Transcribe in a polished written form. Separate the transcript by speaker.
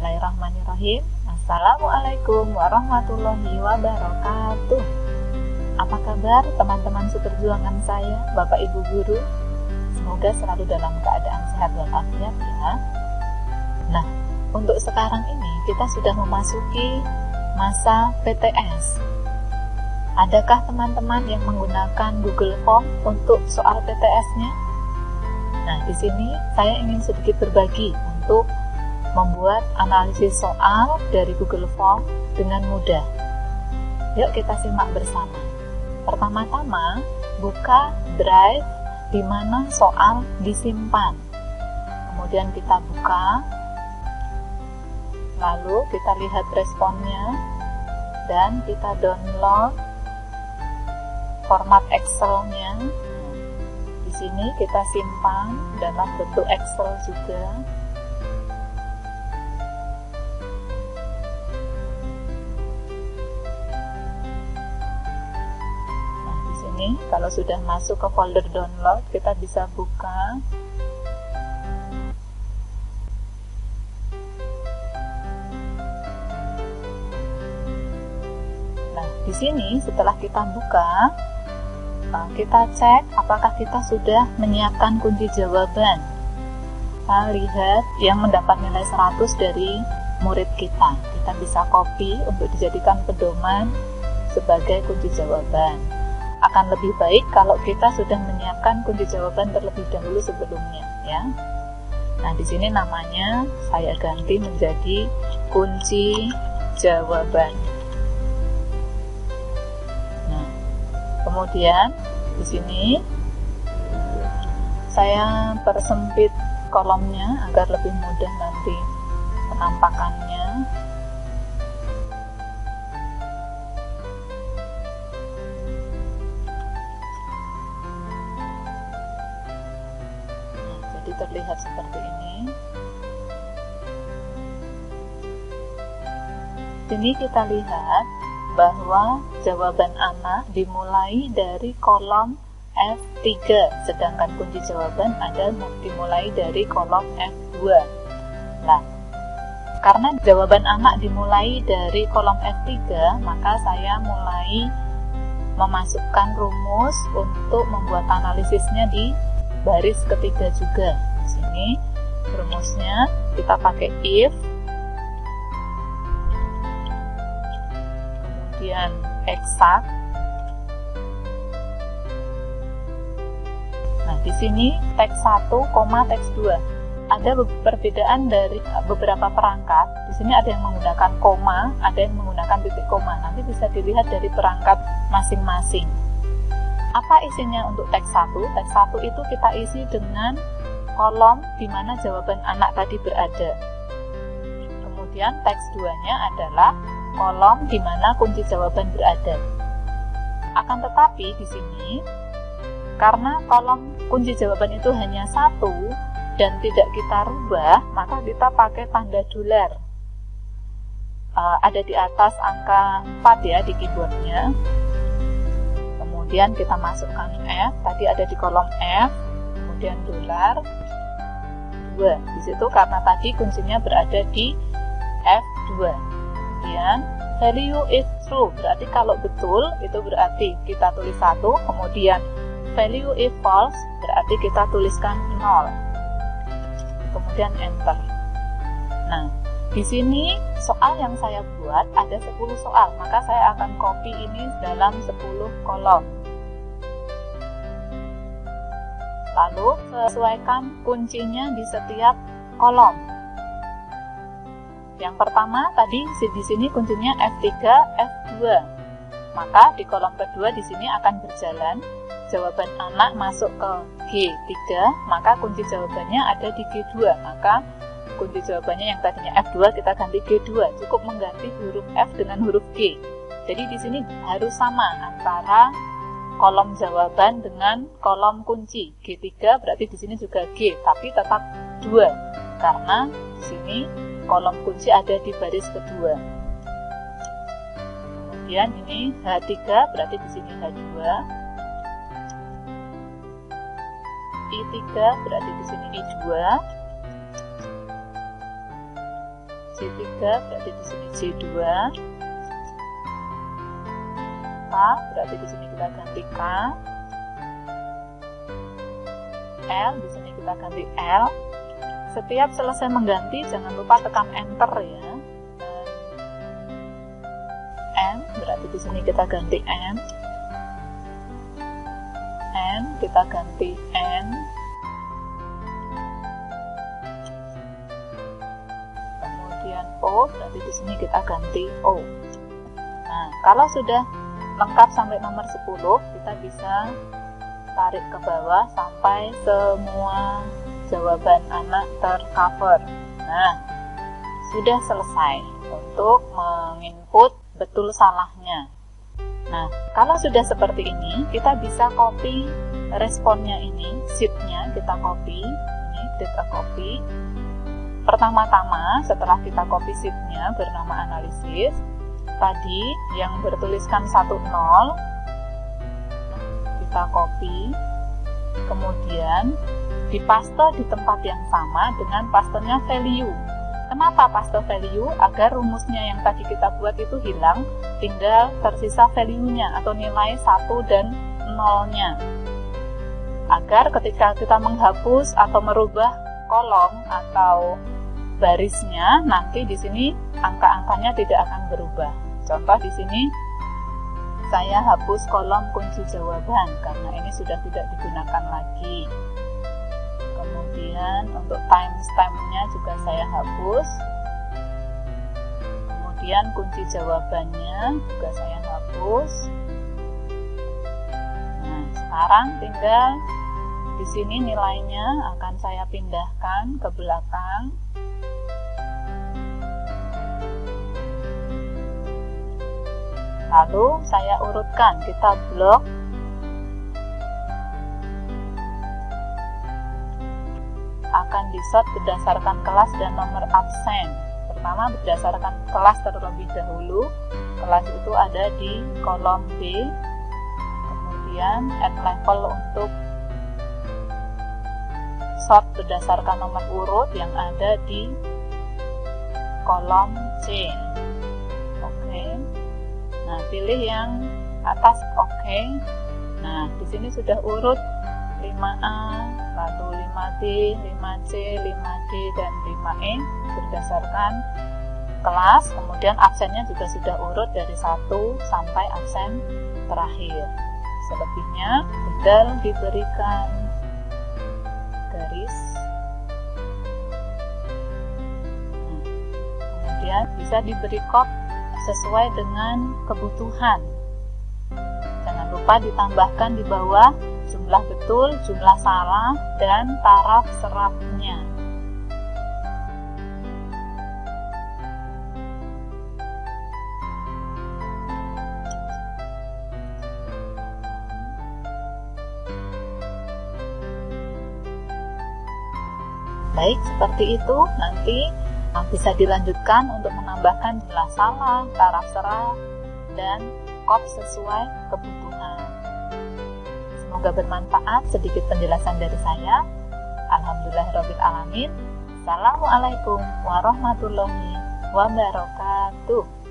Speaker 1: Bismillahirrahmanirrahim. Assalamualaikum warahmatullahi wabarakatuh. Apa kabar teman-teman seperjuangan saya, Bapak Ibu Guru? Semoga selalu dalam keadaan sehat walafiat ya. Nah, untuk sekarang ini kita sudah memasuki masa PTS. Adakah teman-teman yang menggunakan Google Form untuk soal PTS-nya? Nah, di sini saya ingin sedikit berbagi untuk membuat analisis soal dari Google Form dengan mudah. Yuk kita simak bersama. Pertama-tama, buka drive di mana soal disimpan. Kemudian kita buka, lalu kita lihat responnya, dan kita download format Excel-nya. Di sini kita simpan dalam bentuk Excel juga. Nah, di sini kalau sudah masuk ke folder download, kita bisa buka. Nah, di sini setelah kita buka, kita cek apakah kita sudah menyiapkan kunci jawaban. Kita lihat yang mendapat nilai 100 dari murid kita. Kita bisa copy untuk dijadikan pedoman sebagai kunci jawaban. Akan lebih baik kalau kita sudah menyiapkan kunci jawaban terlebih dahulu sebelumnya, ya. Nah, di sini namanya saya ganti menjadi kunci jawaban. Kemudian di sini saya persempit kolomnya agar lebih mudah nanti penampakannya. Nah, jadi terlihat seperti ini. Sini kita lihat bahwa jawaban anak dimulai dari kolom F3, sedangkan kunci jawaban ada dimulai dari kolom F2. Nah, karena jawaban anak dimulai dari kolom F3, maka saya mulai memasukkan rumus untuk membuat analisisnya di baris ketiga juga. Di sini rumusnya kita pakai if, kemudian eksak. Nah, di sini teks 1, teks 2. Ada perbedaan dari beberapa perangkat. Di sini ada yang menggunakan koma, ada yang menggunakan titik koma. Nanti bisa dilihat dari perangkat masing-masing. Apa isinya untuk teks 1? Teks 1 itu kita isi dengan kolom di mana jawaban anak tadi berada. Kemudian teks 2-nya adalah kolom di mana kunci jawaban berada. Akan tetapi di sini, karena kolom kunci jawaban itu hanya satu dan tidak kita rubah, maka kita pakai tanda dolar. Ada di atas angka 4 ya di keyboardnya. Kemudian kita masukkan F, tadi ada di kolom F, kemudian dolar 2. Di situ karena tadi kuncinya berada di F2. Kemudian value is true, berarti kalau betul itu berarti kita tulis 1, kemudian value is false berarti kita tuliskan 0. Kemudian enter. Nah, di sini soal yang saya buat ada 10 soal, maka saya akan copy ini dalam 10 kolom. Lalu sesuaikan kuncinya di setiap kolom. Yang pertama tadi di sini kuncinya F3, F2. Maka di kolom kedua di sini akan berjalan jawaban anak masuk ke G3, maka kunci jawabannya ada di G2. Maka kunci jawabannya yang tadinya F2 kita ganti G2. Cukup mengganti huruf F dengan huruf G. Jadi di sini harus sama antara kolom jawaban dengan kolom kunci. G3 berarti di sini juga G, tapi tetap 2 karena di sini kolom kunci ada di baris kedua. Kemudian ini H3 berarti di sini H2. I3 berarti di sini I2. J3 berarti di sini J2. K berarti di sini kita ganti K. L di sini kita ganti L. Setiap selesai mengganti jangan lupa tekan enter ya. N berarti di sini kita ganti N. N kita ganti N. Kemudian O berarti di sini kita ganti O. Nah, kalau sudah lengkap sampai nomor 10, kita bisa tarik ke bawah sampai semua jawaban anak tercover. Nah, sudah selesai untuk menginput betul salahnya. Nah, kalau sudah seperti ini, kita bisa copy responnya ini, sheet-nya kita copy. Ini kita copy. Pertama-tama, setelah kita copy sheet-nya bernama analisis, tadi yang bertuliskan 10, kita copy, kemudian dipaste di tempat yang sama dengan pastenya value. Kenapa paste value? Agar rumusnya yang tadi kita buat itu hilang, tinggal tersisa value-nya atau nilai 1 dan 0-nya. Agar ketika kita menghapus atau merubah kolom atau barisnya, nanti di sini angka-angkanya tidak akan berubah. Contoh di sini saya hapus kolom kunci jawaban karena ini sudah tidak digunakan lagi. Kemudian untuk timestamp-nya juga saya hapus. Kemudian kunci jawabannya juga saya hapus. Nah, sekarang tinggal di sini nilainya akan saya pindahkan ke belakang. Lalu saya urutkan, kita blok. Akan disort berdasarkan kelas dan nomor absen. Pertama berdasarkan kelas terlebih dahulu. Kelas itu ada di kolom B. Kemudian add level untuk sort berdasarkan nomor urut yang ada di kolom C. Oke. Nah, pilih yang atas oke. Nah, di sini sudah urut 5A, lalu 5D, 5C, 5D, dan 5E berdasarkan kelas. Kemudian absennya juga sudah urut dari 1 sampai absen terakhir. Selebihnya tinggal diberikan garis. Kemudian bisa diberi kop sesuai dengan kebutuhan. Jangan lupa ditambahkan di bawah jumlah betul, jumlah salah, dan taraf serapnya. Baik, seperti itu. Nanti bisa dilanjutkan untuk menambahkan jumlah salah, taraf serap, dan kop sesuai kebutuhan. Semoga bermanfaat sedikit penjelasan dari saya. Alhamdulillahirabbil alamin. Assalamualaikum warahmatullahi wabarakatuh.